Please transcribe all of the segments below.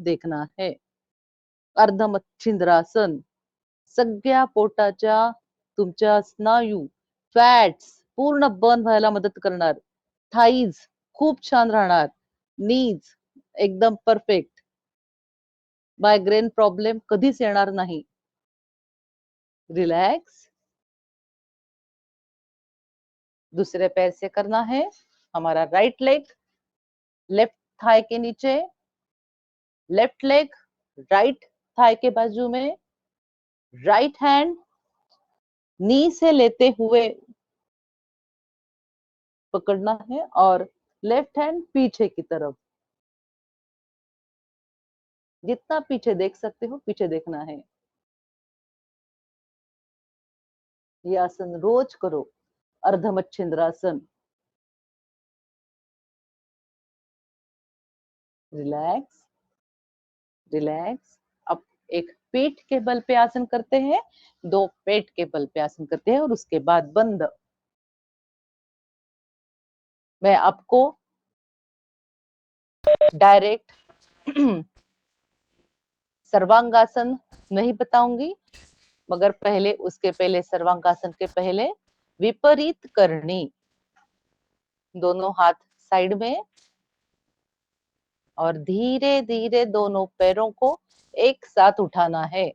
देखना है. अर्धमच्छिंद्रासन सगळ्या पोटाच्या तुमच्या स्नायू फॅट्स पूर्ण बर्न व्हायला मदत करणार. थाईज खूप छान राहणार. नीज एकदम परफेक्ट. मायग्रेन प्रॉब्लेम कधीच येणार नाही. रिलैक्स. दूसरे पैर से करना है. हमारा राइट लेग लेफ्ट थाई के नीचे, लेफ्ट लेग राइट थाई के बाजू में, राइट हैंड नी से लेते हुए पकड़ना है और लेफ्ट हैंड पीछे की तरफ. जितना पीछे देख सकते हो पीछे देखना है. ये आसन रोज करो. अर्धमच्छिंद्रासन. Relax relax. अब एक पीठ के बल पे आसन करते हैं, 2 पेट के बल पे आसन करते हैं और उसके बाद बंद. मैं आपको डायरेक्ट सर्वांगासन नहीं बताऊंगी, मगर पहले उसके पहले सर्वांगासन के पहले विपरीत करनी. दोनों हाथ साइड में और धीरे धीरे दोनों पैरों को एक साथ उठाना है.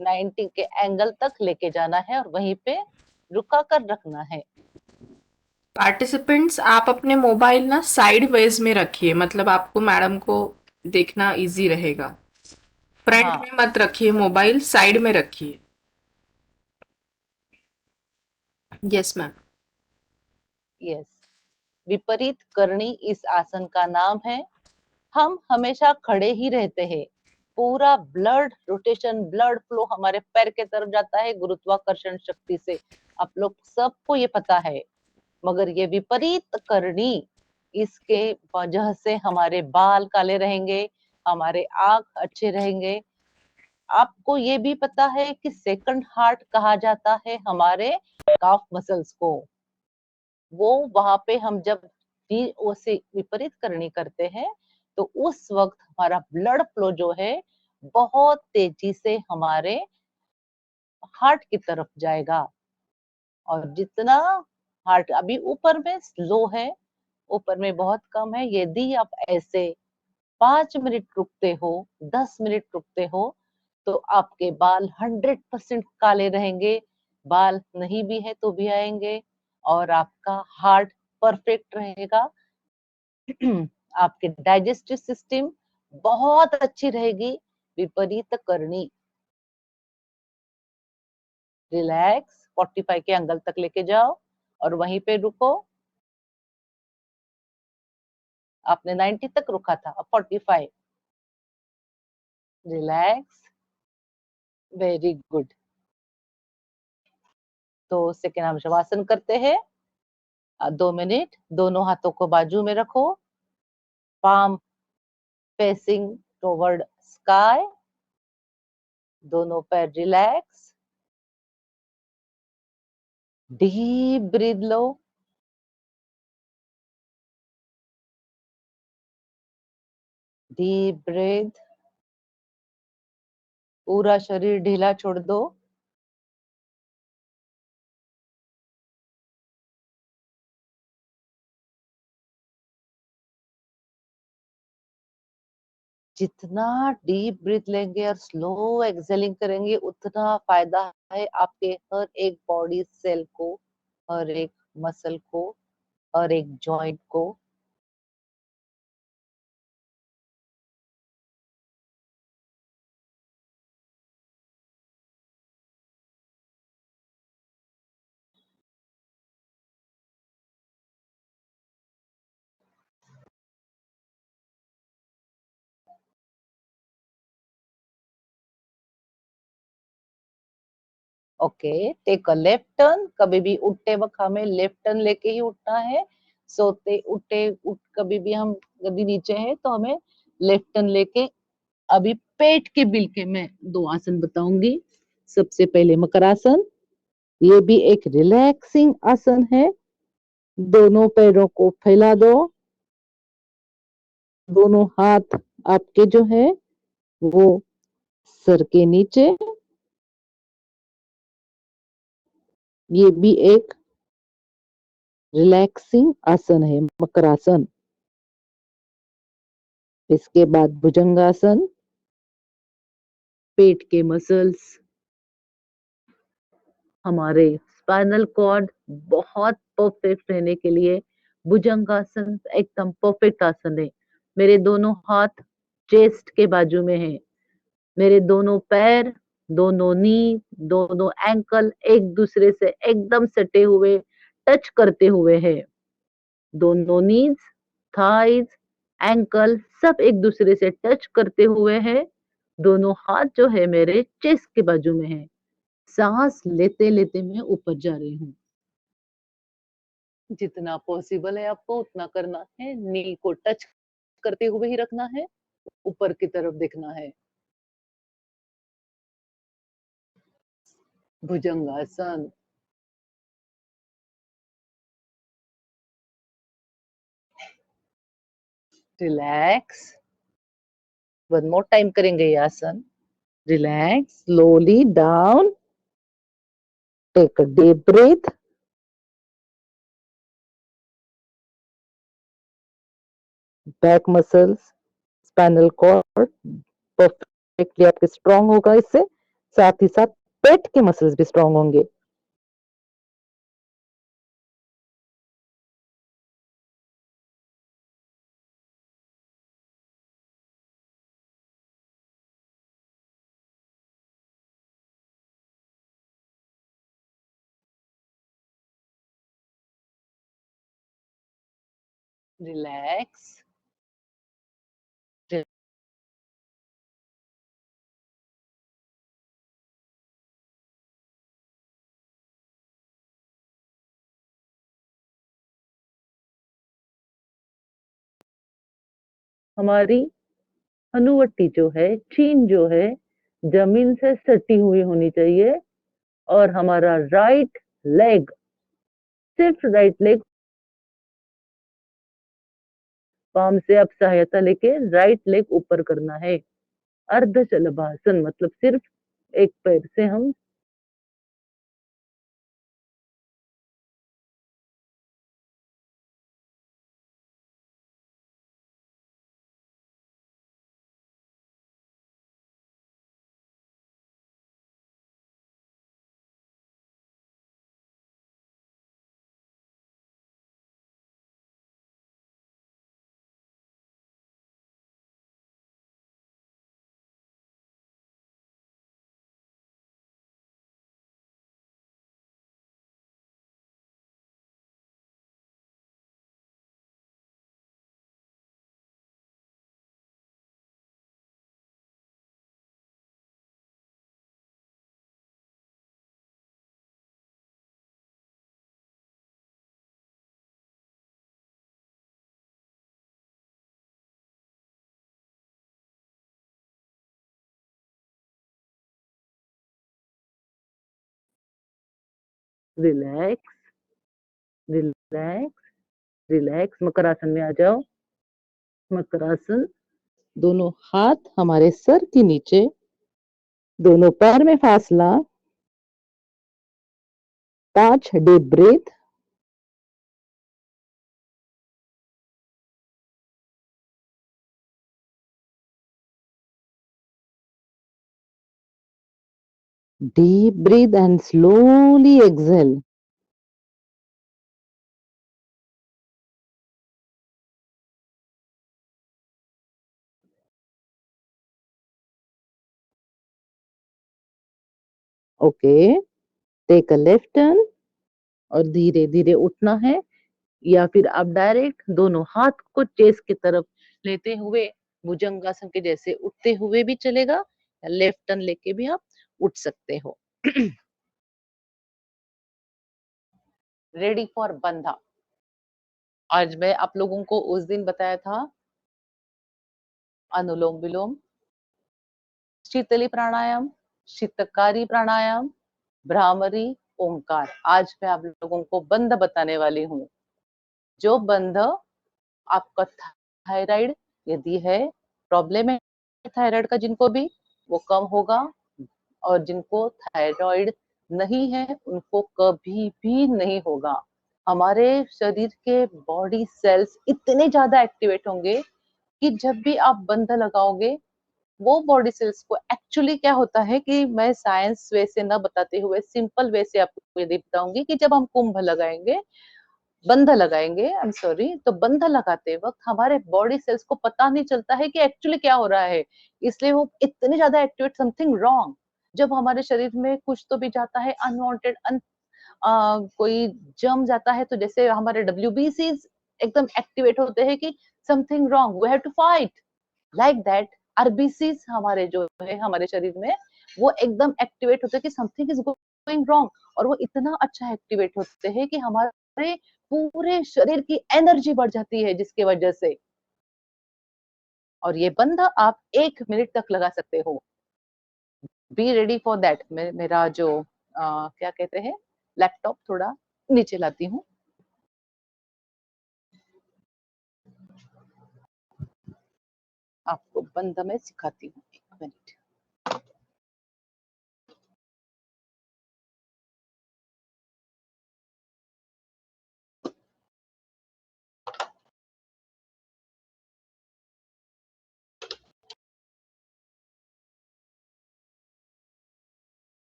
90 के एंगल तक लेके जाना है और वहीं पे रुका कर रखना है. पार्टिसिपेंट्स, आप अपने मोबाइल ना साइड वेज में रखिए, मतलब आपको मैडम को देखना इजी रहेगा. फ्रंट हाँ. में मत रखिए, मोबाइल साइड में रखिए. Yes ma'am. यस. विपरीत करनी इस आसन का नाम है. हम हमेशा खड़े ही रहते हैं. पूरा ब्लड रोटेशन, ब्लड फ्लो हमारे पैर के तरफ जाता है गुरुत्वाकर्षण शक्ति से. आप लोग सबको ये पता है. मगर ये विपरीत करनी, इसके वजह से हमारे बाल काले रहेंगे, हमारे आंख अच्छे रहेंगे. आपको ये भी पता है कि सेकंड हार्ट कहा जाता है हमारे काफ मसल्स को. वो वहां पे हम जब उसे विपरीत करनी करते हैं तो उस वक्त हमारा ब्लड फ्लो जो है बहुत तेजी से हमारे हार्ट की तरफ जाएगा. और जितना हार्ट अभी ऊपर में स्लो है, ऊपर में बहुत कम है, यदि आप ऐसे 5 मिनट रुकते हो, 10 मिनट रुकते हो, तो आपके बाल 100% काले रहेंगे. बाल नहीं भी है तो भी आएंगे और आपका हार्ट परफेक्ट रहेगा. आपके डाइजेस्टिव सिस्टम बहुत अच्छी रहेगी. विपरीत करनी. रिलैक्स. 45 के एंगल तक लेके जाओ और वहीं पे रुको. आपने 90 तक रुका था, अब 45. रिलैक्स. Very good. तो सेकेंड हम शवासन करते हैं. 2 मिनट. दोनों हाथों को बाजू में रखो. Palm facing toward sky. दोनों पैर रिलैक्स. डीप ब्रीथ लो. Deep breath. पूरा शरीर ढीला छोड़ दो. जितना डीप ब्रीथ लेंगे और स्लो एक्सेलिंग करेंगे उतना फायदा है आपके हर एक बॉडी सेल को, हर एक मसल को, हर एक जॉइंट को. Okay. Take a left turn. कभी भी उठते वक्त हमें लेफ्ट टर्न लेके ही उठना है. सोते उठे कभी भी हम कभी नीचे है तो हमें लेफ्ट टर्न लेके. अभी पेट के बिल के मैं 2 आसन बताऊंगी. सबसे पहले मकरासन. ये भी एक रिलैक्सिंग आसन है. दोनों पैरों को फैला दो. दोनों हाथ आपके जो है वो सर के नीचे। ये भी एक रिलैक्सिंग आसन है, मकरासन। इसके बाद भुजंगासन। पेट के मसल्स, हमारे स्पाइनल कॉर्ड बहुत परफेक्ट रहने के लिए भुजंगासन एकदम परफेक्ट आसन है। मेरे दोनों हाथ चेस्ट के बाजू में है। मेरे दोनों पैर, दोनों नी, दोनों एंकल एक दूसरे से एकदम सटे हुए, टच करते हुए है। दोनों नीज, थाइज, एंकल सब एक दूसरे से टच करते हुए है। दोनों हाथ जो है मेरे चेस्ट के बाजू में है। सांस लेते लेते मैं ऊपर जा रही हूँ। जितना पॉसिबल है आपको उतना करना है। नी को टच करते हुए ही रखना है, ऊपर की तरफ देखना है। Bhujangasana. Relax. One more time करेंगे ये आसन। Relax, slowly down, take a deep breath. Back muscles, spinal cord perfectly आपके स्ट्रांग होगा इससे। साथ ही साथ पेट के मसल्स भी स्ट्रांग होंगे। रिलैक्स। हमारी हनुवट्टी जो है, चीन जो है, जमीन से सटी हुई होनी चाहिए। और हमारा राइट लेग, सिर्फ राइट लेग, पाम से आप सहायता लेके राइट लेग ऊपर करना है। अर्ध शलभासन मतलब सिर्फ एक पैर से हम। Relax, relax, relax. मकरासन में आ जाओ। मकरासन। दोनों हाथ हमारे सर के नीचे, दोनों पैर में फासला। 5 deep breath. Deep breathe and slowly exhale. Okay, take a left turn. और धीरे धीरे उठना है, या फिर आप डायरेक्ट दोनों हाथ को चेस्ट की तरफ लेते हुए भुजंगासन के जैसे उठते हुए भी चलेगा, या लेफ्ट टर्न लेके भी आप उठ सकते हो। रेडी फॉर बंधा। आज मैं आप लोगों को उस दिन बताया था अनुलोम विलोम, शीतली प्राणायाम, शीतकारी प्राणायाम, भ्रामरी, ओंकार। आज मैं आप लोगों को बंध बताने वाली हूँ। जो बंध आपका थायराइड यदि है प्रॉब्लम है थायराइड का जिनको भी, वो कम होगा, और जिनको थायराइड नहीं है उनको कभी भी नहीं होगा। हमारे शरीर के बॉडी सेल्स इतने ज्यादा एक्टिवेट होंगे कि जब भी आप बंधा लगाओगे, वो बॉडी सेल्स को एक्चुअली क्या होता है कि मैं साइंस वे से न बताते हुए सिंपल वे से आपको ये बताऊंगी कि जब हम कुंभ लगाएंगे, बंधा लगाएंगे, आई एम सॉरी, तो बंधा लगाते वक्त हमारे बॉडी सेल्स को पता नहीं चलता है कि एक्चुअली क्या हो रहा है, इसलिए वो इतने ज्यादा एक्टिवेट, समथिंग रॉन्ग। जब हमारे शरीर में कुछ तो भी जाता है अनवांटेड, कोई जम जाता है, तो जैसे हमारे WBC एकदम एक्टिवेट होते हैं कि something wrong, we have to fight, like that RBC हमारे जो है हमारे शरीर में, वो एकदम एक्टिवेट होते हैं कि समथिंग इज गोइंग रॉन्ग, और वो इतना अच्छा एक्टिवेट होते हैं कि हमारे पूरे शरीर की एनर्जी बढ़ जाती है जिसकी वजह से। और ये बंधा आप 1 मिनट तक लगा सकते हो। Be ready for that. मेरा जो क्या कहते हैं, लैपटॉप थोड़ा नीचे लाती हूँ। आपको बंधा में सिखाती हूँ, 1 मिनट।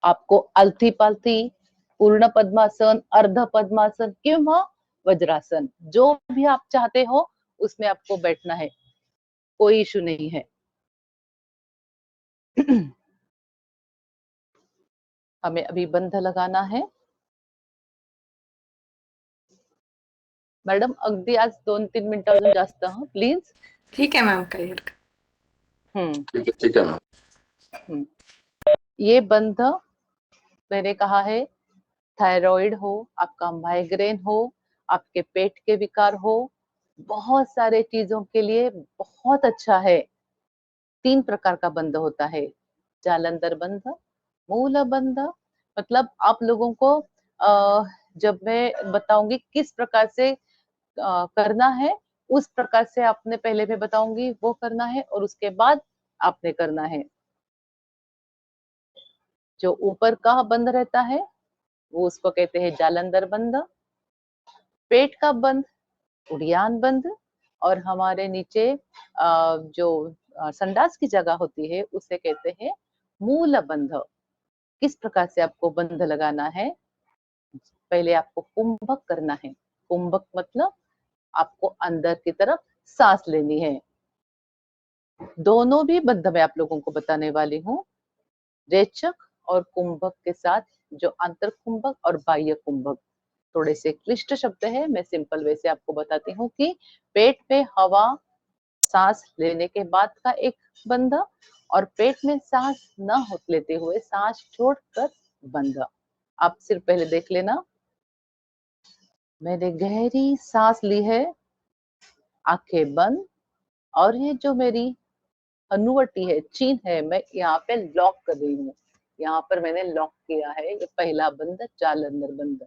आपको अलथी पालथी, पूर्ण पद्मासन, अर्ध पद्मासन किंवा वज्रासन, जो भी आप चाहते हो उसमें आपको बैठना है, कोई इशू नहीं है। हमें अभी बंध लगाना है। मॅडम अगदी आज 2-3 मिनिटं अजून जास्त, हा प्लीज। ठीक है मैम, काही हरकत हम्म ठीक है मैम। हम्म। ये बंध मैंने कहा है, थायराइड हो, आपका माइग्रेन हो, आपके पेट के विकार हो, बहुत सारे चीजों के लिए बहुत अच्छा है। 3 प्रकार का बंध होता है, जालंधर बंध, मूल बंध। मतलब आप लोगों को जब मैं बताऊंगी किस प्रकार से करना है, उस प्रकार से आपने पहले मैं बताऊंगी वो करना है, और उसके बाद आपने करना है। जो ऊपर का बंद रहता है वो उसको कहते हैं जालंधर बंद, पेट का बंद उड़ियान बंद, और हमारे नीचे जो संडास की जगह होती है उसे कहते हैं मूल बंध। किस प्रकार से आपको बंध लगाना है, पहले आपको कुंभक करना है। कुंभक मतलब आपको अंदर की तरफ सांस लेनी है। दोनों भी बंध मैं आप लोगों को बताने वाली हूँ, रेचक और कुंभक के साथ, जो अंतर कुंभक और बाह्य कुंभक। थोड़े से क्लिष्ट शब्द है, मैं सिंपल वे से आपको बताती हूँ कि पेट में हवा सांस लेने के बाद का एक बंध, और पेट में सांस न हो लेते हुए सांस छोड़कर बंध। आप सिर्फ पहले देख लेना, मैंने गहरी सांस ली है, आंखें बंद, और ये जो मेरी हनुवटी है, चीन है, मैं यहाँ पे लॉक कर रही हूँ। यहाँ पर मैंने लॉक किया है, ये पहला बंद, जालंधर बंद।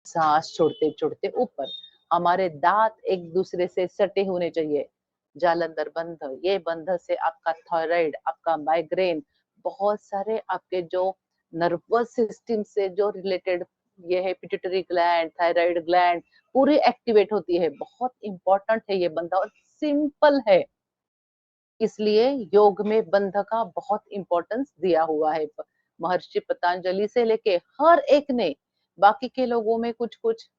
सांस छोड़ते छोड़ते ऊपर, हमारे दांत एक दूसरे से सटे होने चाहिए। जालंधर बंध, ये बंध से आपका थायराइड, आपका माइग्रेन, बहुत सारे आपके जो नर्वस सिस्टम से जो रिलेटेड ये है, पिट्यूटरी ग्लैंड, थायराइड ग्लैंड पूरी एक्टिवेट होती है। बहुत इंपॉर्टेंट है ये बंध, और सिंपल है, इसलिए योग में बंध का बहुत इंपॉर्टेंस दिया हुआ है। महर्षि पतंजलि से लेके हर एक ने, बाकी के लोगों में कुछ कुछ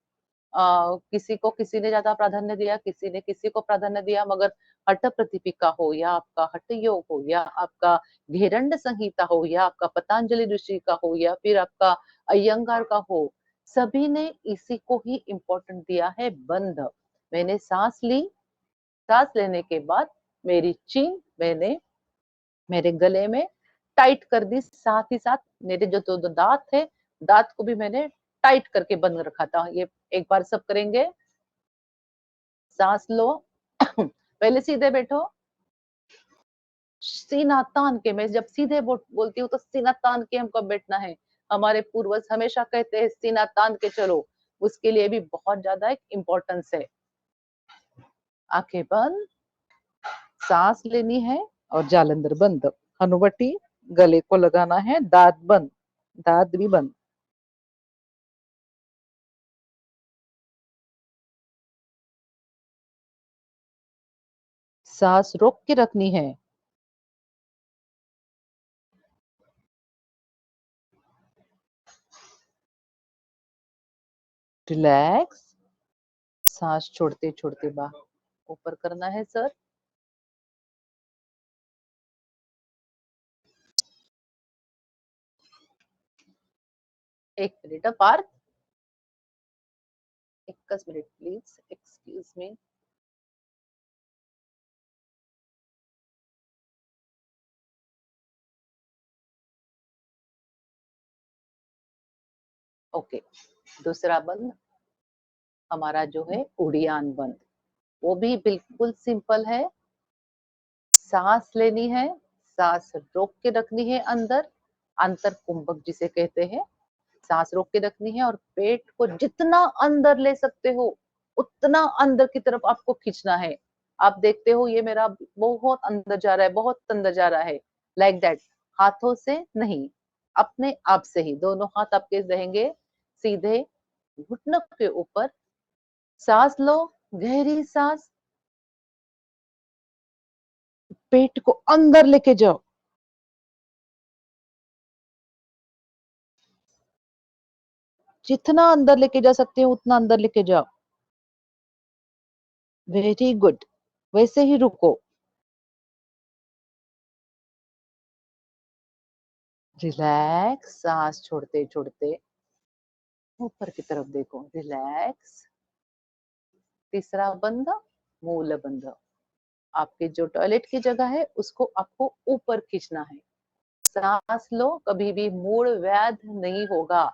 किसी को किसी ने ज्यादा प्राधान्य दिया, किसी ने किसी को प्राधान्य दिया, मगर हठ प्रतिपिका हो, या आपका हठ योग हो, या आपका घेरंड संहिता हो, या आपका पतंजलि ऋषि का हो, या फिर आपका अयंगार का हो, सभी ने इसी को ही इम्पोर्टेंट दिया है, बंध। मैंने सांस ली, सांस लेने के बाद मेरी चीन मैंने मेरे गले में टाइट कर दी, साथ ही साथ मेरे जो दो दांत थे, दांत को भी मैंने टाइट करके बंद रखा था। ये एक बार सब करेंगे, सांस लो, पहले सीधे बैठो, सीना तान के। मैं जब सीधे बोलती हूँ तो सीना तान के हमको बैठना है। हमारे पूर्वज हमेशा कहते हैं सीना तान के चलो, उसके लिए भी बहुत ज्यादा एक इम्पोर्टेंस है। आंखें बंद, सांस लेनी है और जालंधर बंद। हनुवटी गले को लगाना है, दांत बंद, दांत भी बंद। सांस रोक के रखनी है। रिलैक्स। सांस छोड़ते छोड़ते बाहर ऊपर करना है सर। एक मिनट पार्थ, एक minute please, excuse me. Okay, दूसरा बंद हमारा जो है उड़ियान बंद, वो भी बिल्कुल सिंपल है। सांस लेनी है, सांस रोक के रखनी है अंदर, अंतर कुंभक जिसे कहते हैं। सांस रोक के रखनी है और पेट को जितना अंदर ले सकते हो उतना अंदर की तरफ आपको खींचना है। आप देखते हो ये मेरा बहुत अंदर जा रहा है, बहुत अंदर जा रहा है। लाइक दैट, हाथों से नहीं, अपने आप से ही दोनों हाथ आपके रहेंगे सीधे घुटनों के ऊपर। सांस लो, गहरी सांस, पेट को अंदर लेके जाओ, जितना अंदर लेके जा सकते हो उतना अंदर लेके जाओ। वेरी गुड, वैसे ही रुको। रिलैक्स, सांस छोड़ते छोड़ते ऊपर की तरफ देखो, रिलैक्स। तीसरा बंद, मूल बंद। आपके जो टॉयलेट की जगह है उसको आपको ऊपर खींचना है। सांस लो, कभी भी मूड वैध नहीं होगा।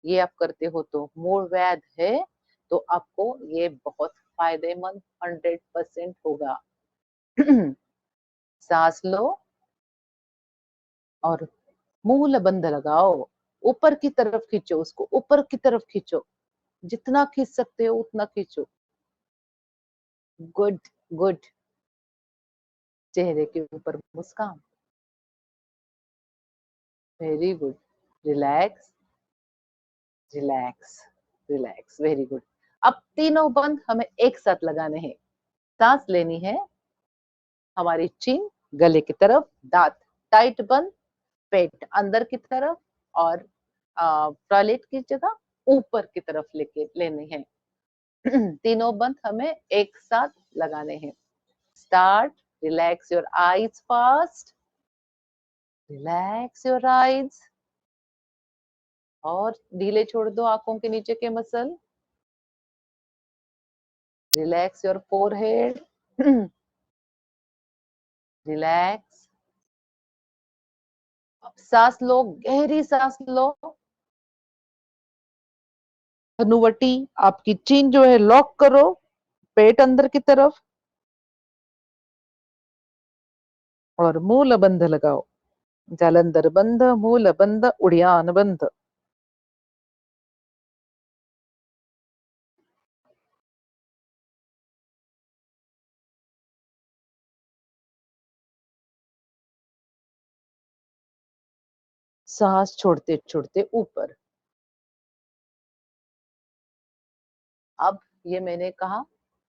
ये आप करते हो तो मूड वैध है, तो आपको ये बहुत फायदेमंद 100% होगा। सांस लो और मूल बंद लगाओ, ऊपर की तरफ खींचो, उसको ऊपर की तरफ खींचो, जितना खींच सकते हो उतना खींचो। Good, good. चेहरे के ऊपर मुस्कान, very good. Relax, relax, relax, very good. अब तीनों बंद हमें एक साथ लगाने हैं। सांस लेनी है, हमारी चिन गले की तरफ, दांत टाइट बंद, पेट अंदर की तरफ, और टॉयलेट की जगह ऊपर की तरफ लेके लेनी है। तीनों बंद हमें एक साथ लगाने हैं। Start. Relax your eyes fast, relax your eyes, और ढीले छोड़ दो आंखों के नीचे के muscle. Relax your forehead, relax. सांस लो, गहरी सांस लो। हनुवटी, आपकी चीन जो है लॉक करो, पेट अंदर की तरफ, और मूल बंध लगाओ। जालंधर बंध, मूल बंध, उड़ियान बंध। सांस छोड़ते छोड़ते ऊपर। अब ये मैंने कहा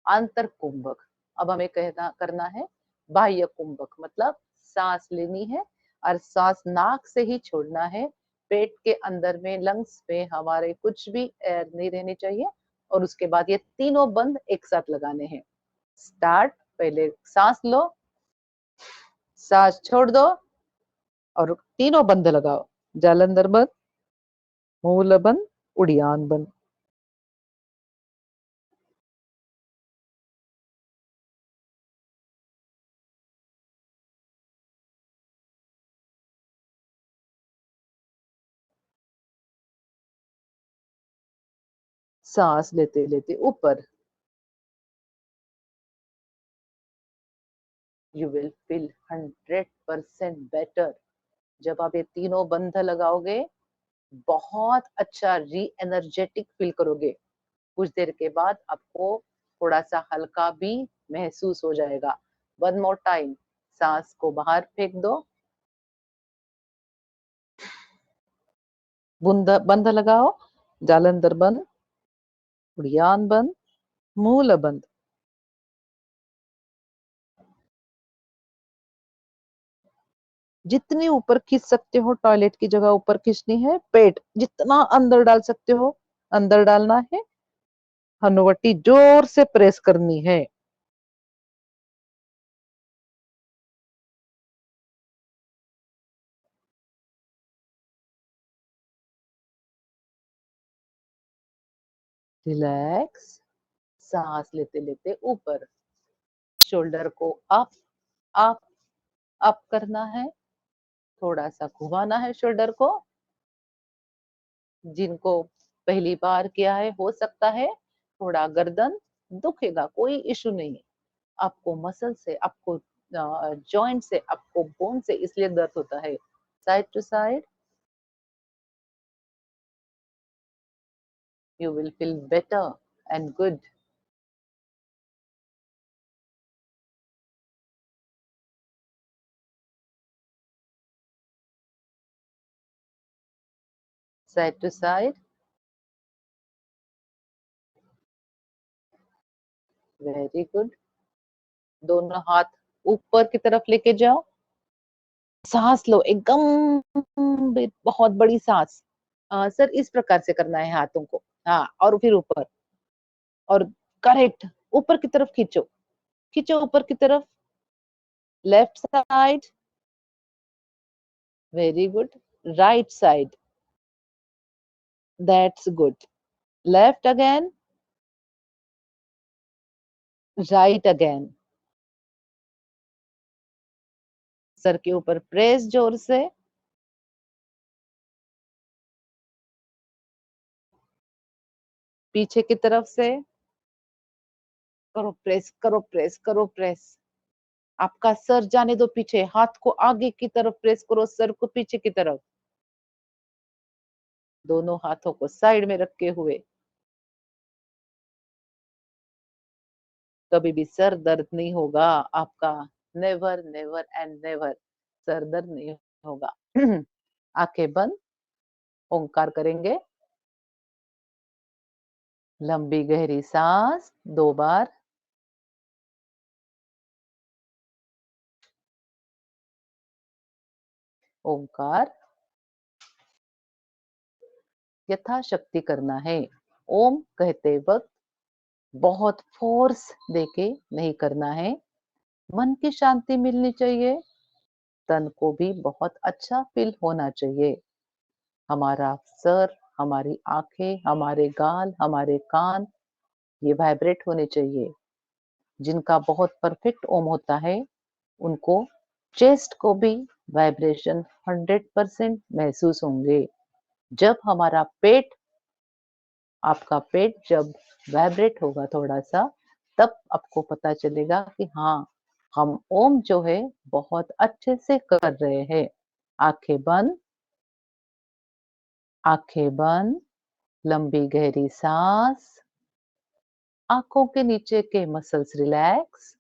आंतर कुंभक, अब हमें कहना करना है बाह्य कुंभक। मतलब सांस लेनी है और सांस नाक से ही छोड़ना है। पेट के अंदर में, लंग्स में हमारे कुछ भी एयर नहीं रहनी चाहिए। और उसके बाद ये तीनों बंद एक साथ लगाने हैं। स्टार्ट। पहले सांस लो, सांस छोड़ दो, और तीनों बंद लगाओ। जालंधर बंद, मूल बंद, उड़ियान बंद। सांस लेते लेते ऊपर। You will feel 100% better. जब आप ये तीनों बंध लगाओगे, बहुत अच्छा री एनर्जेटिक फील करोगे। कुछ देर के बाद आपको थोड़ा सा हल्का भी महसूस हो जाएगा। वन मोर टाइम, सांस को बाहर फेंक दो, बंद बंद लगाओ, जालंधर बंद, उड़ियान बंद, मूल बंद। जितनी ऊपर खींच सकते हो, टॉयलेट की जगह ऊपर खींचनी है, पेट जितना अंदर डाल सकते हो अंदर डालना है, हनुवटी जोर से प्रेस करनी है। रिलैक्स, सांस लेते लेते ऊपर, शोल्डर को अप अप अप करना है, थोड़ा सा घुमाना है शोल्डर को। जिनको पहली बार किया है, हो सकता है थोड़ा गर्दन दुखेगा, कोई इशू नहीं है। आपको मसल से, आपको जॉइंट से, आपको बोन से इसलिए दर्द होता है। Side to side, you will feel better and good. Side to side, very good. दोनों हाथ ऊपर की तरफ लेके जाओ, सांस लो एकदम, बहुत बड़ी सांस। सर इस प्रकार से करना है हाथों को, हाँ, और फिर ऊपर, और करेक्ट, ऊपर की तरफ खींचो, खींचो ऊपर की तरफ, left side, very good, right side, that's good, left again, right again. Sir के ऊपर प्रेस जोर से, पीछे की तरफ से करो, प्रेस करो, प्रेस करो, प्रेस। आपका सर जाने दो पीछे, हाथ को आगे की तरफ प्रेस करो, सर को पीछे की तरफ, दोनों हाथों को साइड में रखे हुए। कभी भी सर दर्द नहीं होगा आपका, never never and never sir दर्द नहीं होगा। आंखें बंद, ओंकार करेंगे, लंबी गहरी सांस 2 बार, ओंकार। यथाशक्ति करना है। ओम कहते वक्त बहुत फोर्स देके नहीं करना है। मन की शांति मिलनी चाहिए, तन को भी बहुत अच्छा फील होना चाहिए। हमारा सर, हमारी आंखें, हमारे गाल, हमारे कान, ये वाइब्रेट होने चाहिए। जिनका बहुत परफेक्ट ओम होता है, उनको चेस्ट को भी वाइब्रेशन 100% महसूस होंगे। जब हमारा पेट, आपका पेट जब वाइब्रेट होगा थोड़ा सा, तब आपको पता चलेगा कि हाँ, हम ओम जो है बहुत अच्छे से कर रहे हैं। आंखें बंद, आंखें बंद, लंबी गहरी सांस, आंखों के नीचे के मसल्स रिलैक्स,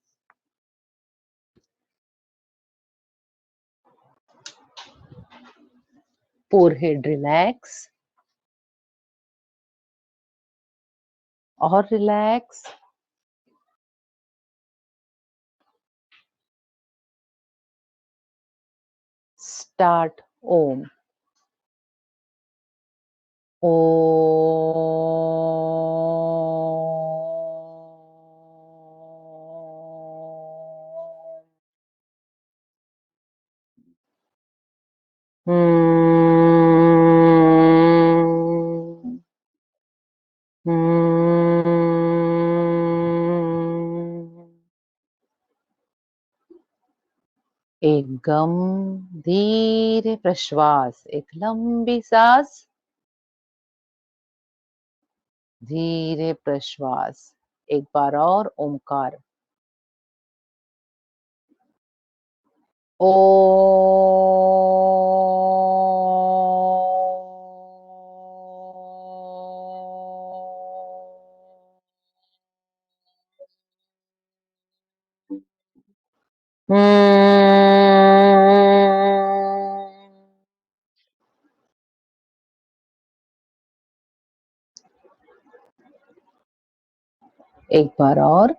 फोरहेड रिलैक्स, और रिलैक्स। स्टार्ट ओम। ओ एक गम, धीरे प्रश्वास, एक लंबी सांस, धीरे प्रश्वास। एक बार और ओमकार। ओ। एक बार और।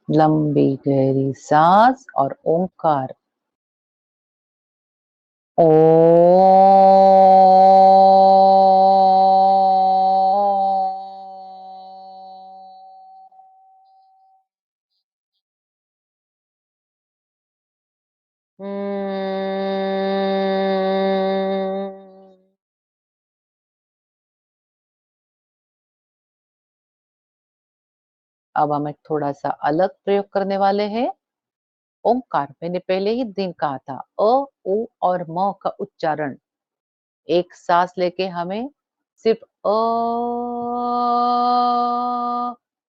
लंबी गहरी सांस और ओंकार। ओ। अब हम एक थोड़ा सा अलग प्रयोग करने वाले हैं। ओंकार मैंने पहले ही दिन कहा था, अ, उ और म का उच्चारण एक सांस लेके हमें सिर्फ अ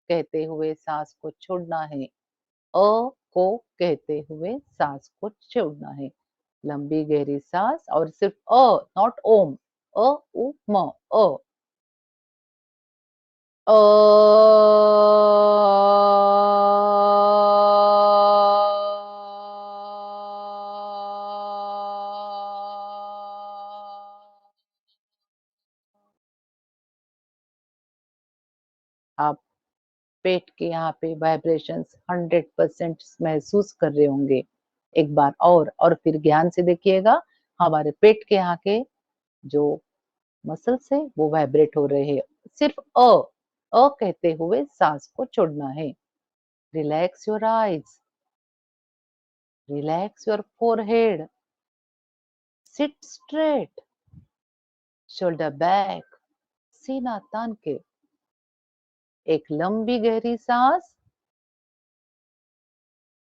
कहते हुए सांस को छोड़ना है। अ को कहते हुए सांस को छोड़ना है। लंबी गहरी सांस और सिर्फ नॉट ओम। अ उ म। अ। अ। आप पेट के यहाँ पे वाइब्रेशंस 100% महसूस कर रहे होंगे। एक बार और फिर ध्यान से देखिएगा। हमारे पेट के यहाँ के जो मसल्स है वो वाइब्रेट हो रहे हैं। सिर्फ कहते हुए सांस को छोड़ना है। Relax your eyes, relax your forehead, seat straight, shoulder back, सीना तान के। एक लंबी गहरी सांस,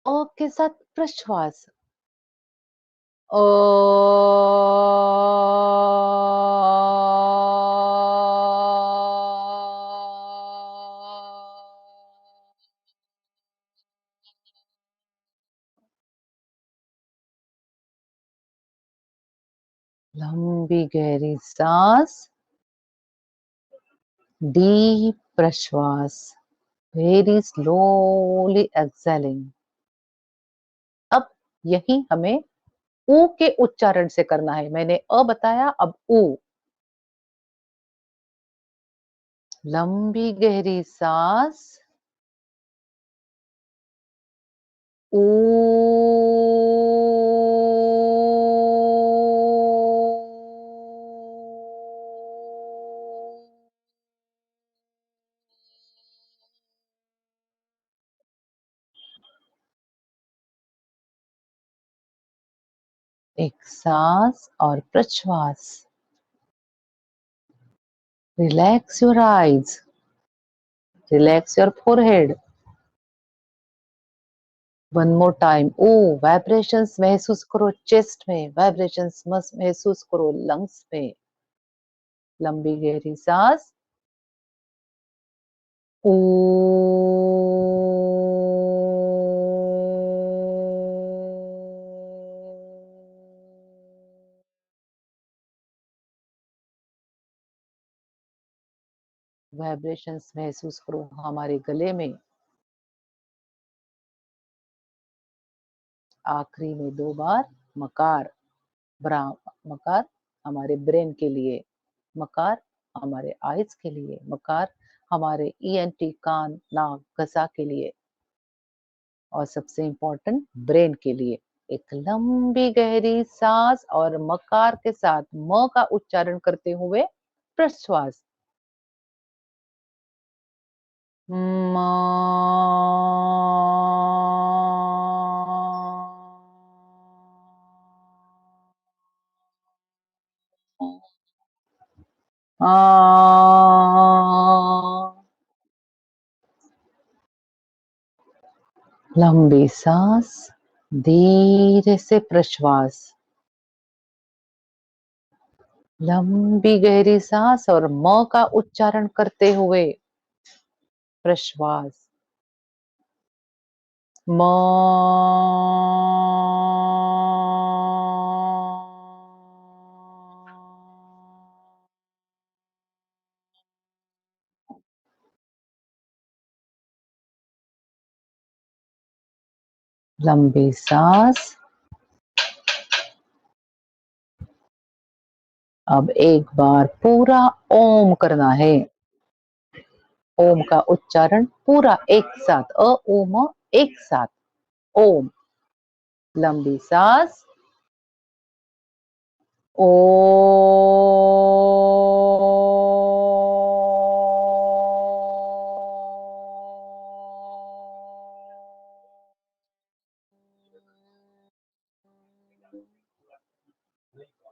के साथ प्रश्वास। ओ। लंबी गहरी सांस, डीप प्रश्वास, वेरी स्लोली एक्सेलिंग। अब यही हमें ऊ के उच्चारण से करना है। मैंने बताया, अब ऊ। लंबी गहरी सांस, ऊ। एक सांस और प्रश्वास। Relax your eyes, relax your forehead. One more time. ओ। वाइब्रेशंस महसूस करो चेस्ट में, वाइब्रेशंस महसूस करो लंग्स में। लंबी गहरी सांस, ऊ। वाइब्रेशंस महसूस करो हमारे गले में। आखिरी में 2 बार मकार। ब्रा मकार हमारे ब्रेन के लिए, मकार हमारे आइज के लिए, मकार हमारे ईएनटी कान नाक गसा के लिए, और सबसे इम्पोर्टेंट ब्रेन के लिए। एक लंबी गहरी सांस और मकार के साथ म का उच्चारण करते हुए प्रश्वास। म। आ। लंबी सांस, धीरे से प्रश्वास। लंबी गहरी सांस और म का उच्चारण करते हुए प्रश्वास। म लंबी सांस। अब एक बार पूरा ओम करना है। ओम का उच्चारण पूरा एक साथ, अ उ म एक साथ। ओम। लंबी सांस। ओ।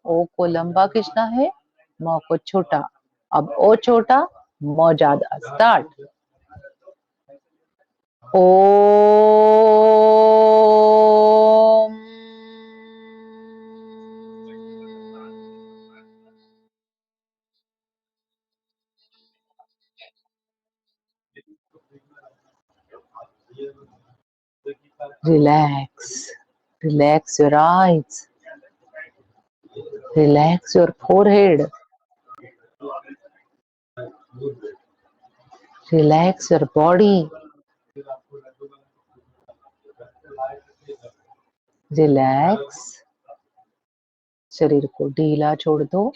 ओ को लंबा खींचना है, म को छोटा। अब ओ छोटा, म ज्यादा। Start. Om. Relax. Relax your eyes. Relax your forehead. Relax your body. Relax. शरीर को ढीला छोड़ दो।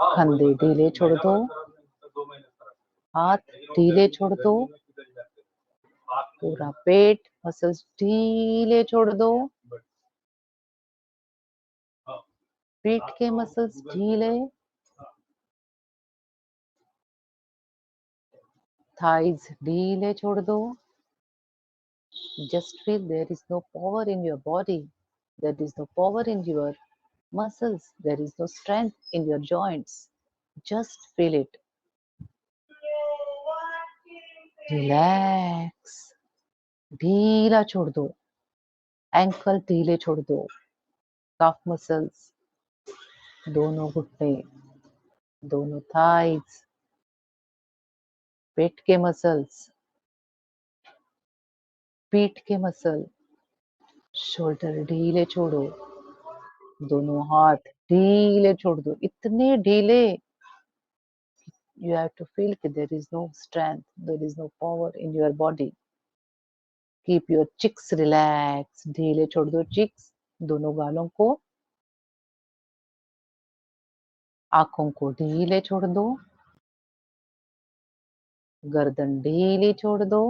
कंधे ढीले छोड़ दो। हाथ ढीले छोड़ दो। पूरा पेट, मसल्स ढीले छोड़ दो। पेट के मसल्स ढीले। थाइज ढीले छोड़ दो। Just feel there is no power in your body. There is no power in your muscles. There is no strength in your joints. Just feel it. Relax. ढीला छोड़ दो। एंकल ढीले छोड़ दो। काफ मसल्स, दोनों घुटने, दोनों थाइज, पेट के मसल्स, पीठ के मसल, शोल्डर ढीले छोड़ो। दोनों हाथ ढीले छोड़ दो, इतने ढीले। You have to feel that there is no strength, there is no power in your body. Keep your cheeks relaxed. ढीले छोड़ दो cheeks, दोनों गालों को। आंखों को ढीले छोड़ दो। गर्दन ढीली छोड़ दो।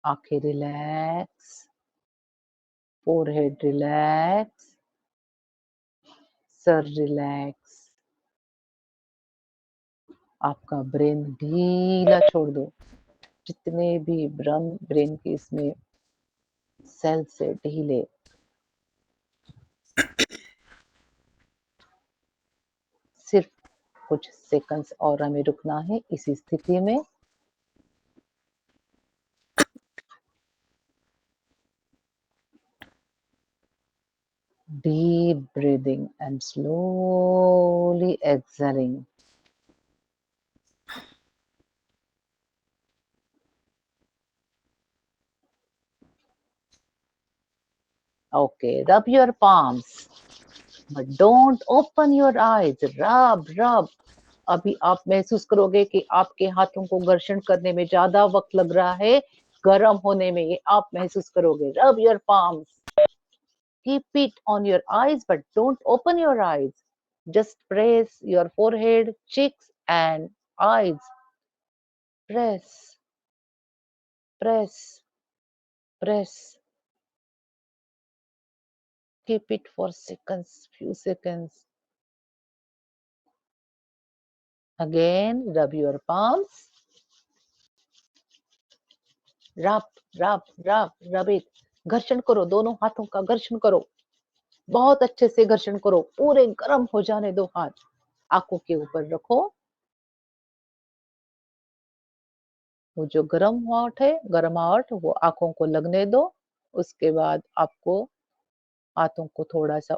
आंखें relax. Forehead relax. Sir relax. आपका ब्रेन ढीला छोड़ दो। जितने भी ब्रेन के इसमें सेल से ढीले। सिर्फ कुछ सेकंड्स और हमें रुकना है इसी स्थिति में। Deep breathing and slowly exhaling. Okay, rub your palms, but don't open your eyes. Rub. अभी आप महसूस करोगे कि आपके हाथों को घर्षण करने में ज्यादा वक्त लग रहा है, गर्म होने में, ये आप महसूस करोगे। Rub your palms. Keep it on your eyes, but don't open your eyes. Just press your forehead, cheeks, and eyes. Press, press, press. Keep it for seconds, few seconds. Again, rub your palms. Rub it. घर्षण करो, दोनों हाथों का घर्षण करो। बहुत अच्छे से घर्षण करो, पूरे गर्म हो जाने दो हाथ। आंखों के ऊपर रखो। वो जो गर्माहट वो आंखों को लगने दो। उसके बाद आपको हाथों को थोड़ा सा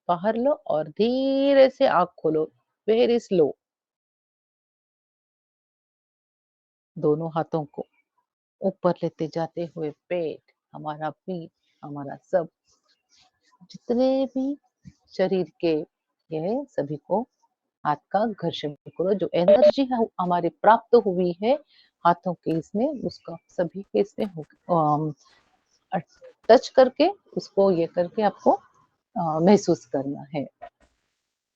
बाहर लो और धीरे से आंख खोलो। Very slow. दोनों हाथों को ऊपर लेते जाते हुए पेट, हमारा पीठ, हमारा सब, जितने भी शरीर के ये सभी को हाथ का घर्षण करो। जो एनर्जी हमारी प्राप्त हुई है हाथों के इसमें, उसका सभी के इसमें टच करके उसको ये करके आपको महसूस करना है.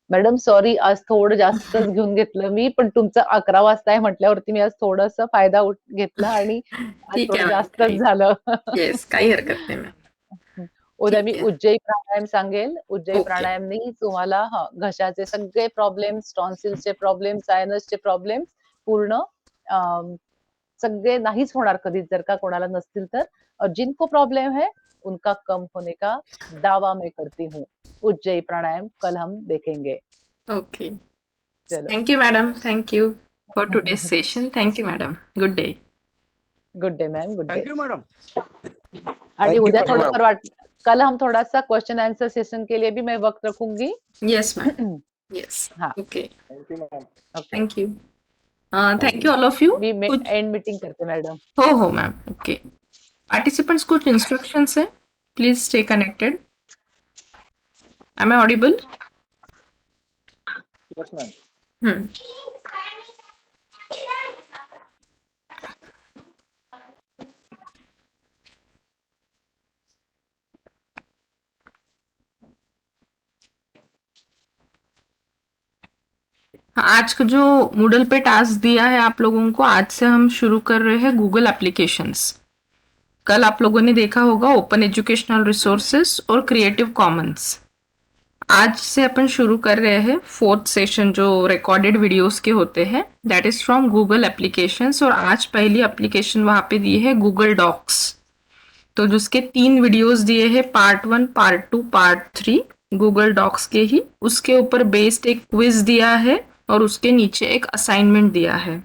मॅडम सॉरी, आज थोडं जास्तच घेऊन घेतलं मी, पण तुमचा 11 वाजता आहे म्हटल्यावरती मी आज थोडासा फायदा घेतला आणि आज ठीक थोडं आहे मॅम, जास्तच झालं. येस, काही हरकत नाही मॅम. उद्या मी ठीक आहे. उज्जयी प्राणायाम सांगेल. उज्जयी ओके. प्राणायामनी तुम्हाला घशाचे सगळे प्रॉब्लेम्स, टॉन्सिल्सचे प्रॉब्लेम्स, सायनसचे प्रॉब्लेम्स पूर्ण सगळे नाहीच होणार कधीच, जर का कोणाला नसतील तर. और जिनको प्रॉब्लम है उनका कम होने का दावा मैं करती हूँ. उज्जयी प्राणायाम कल हम देखेंगे. ओके. चलो. Thank you madam. Thank you for today's session. Thank you madam. Good day. Good day ma'am, good day. Thank you madam. आणि उद्या Thank you, थोडंफार कल हम थोड़ा सा क्वेश्चन आंसर सेशन के लिए भी मैं वक्त रखूंगी. Yes ma'am. येस. हाँ. Okay. Thank you madam. Okay. Thank you. Thank you all of you. मी कुछ एंड मीटिंग करते मैडम. हो मैम. ओके. पार्टिसिपेंट्स कुछ इंस्ट्रक्शंस है, please stay connected. Am I audible? Yes ma'am. Hmm. आज का जो मूडल पे टास्क दिया है आप लोगों को, आज से हम शुरू कर रहे हैं गूगल एप्लीकेशंस. कल आप लोगों ने देखा होगा ओपन एजुकेशनल रिसोर्सेस और क्रिएटिव कॉमन्स. आज से अपन शुरू कर रहे हैं 4th सेशन जो रिकॉर्डेड वीडियोस के होते हैं, that is from Google applications. और आज पहली एप्लीकेशन वहां पे दी है गूगल डॉक्स. तो जिसके 3 वीडियोस दिए हैं, part 1, part 2, part 3, Google Docs के ही. उसके ऊपर बेस्ड एक क्विज दिया है और उसके नीचे एक असाइनमेंट दिया है.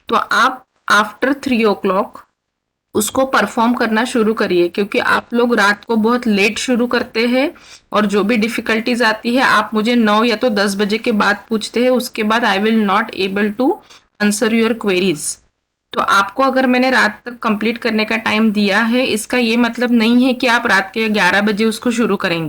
तो आप आफ्टर 3 o'clock उसको परफॉर्म करना शुरू करिए, क्योंकि आप लोग रात को बहुत लेट शुरू करते हैं और जो भी डिफिकल्टीज आती है आप मुझे 9 या तो 10 बजे के बाद पूछते हैं. उसके बाद I will not able to answer your queries. तो आपको अगर मैंने रात तक कंप्लीट करने का टाइम दिया है, इसका ये मतलब नहीं है कि आप रात के 11 बजे उसको शुरू करेंगे.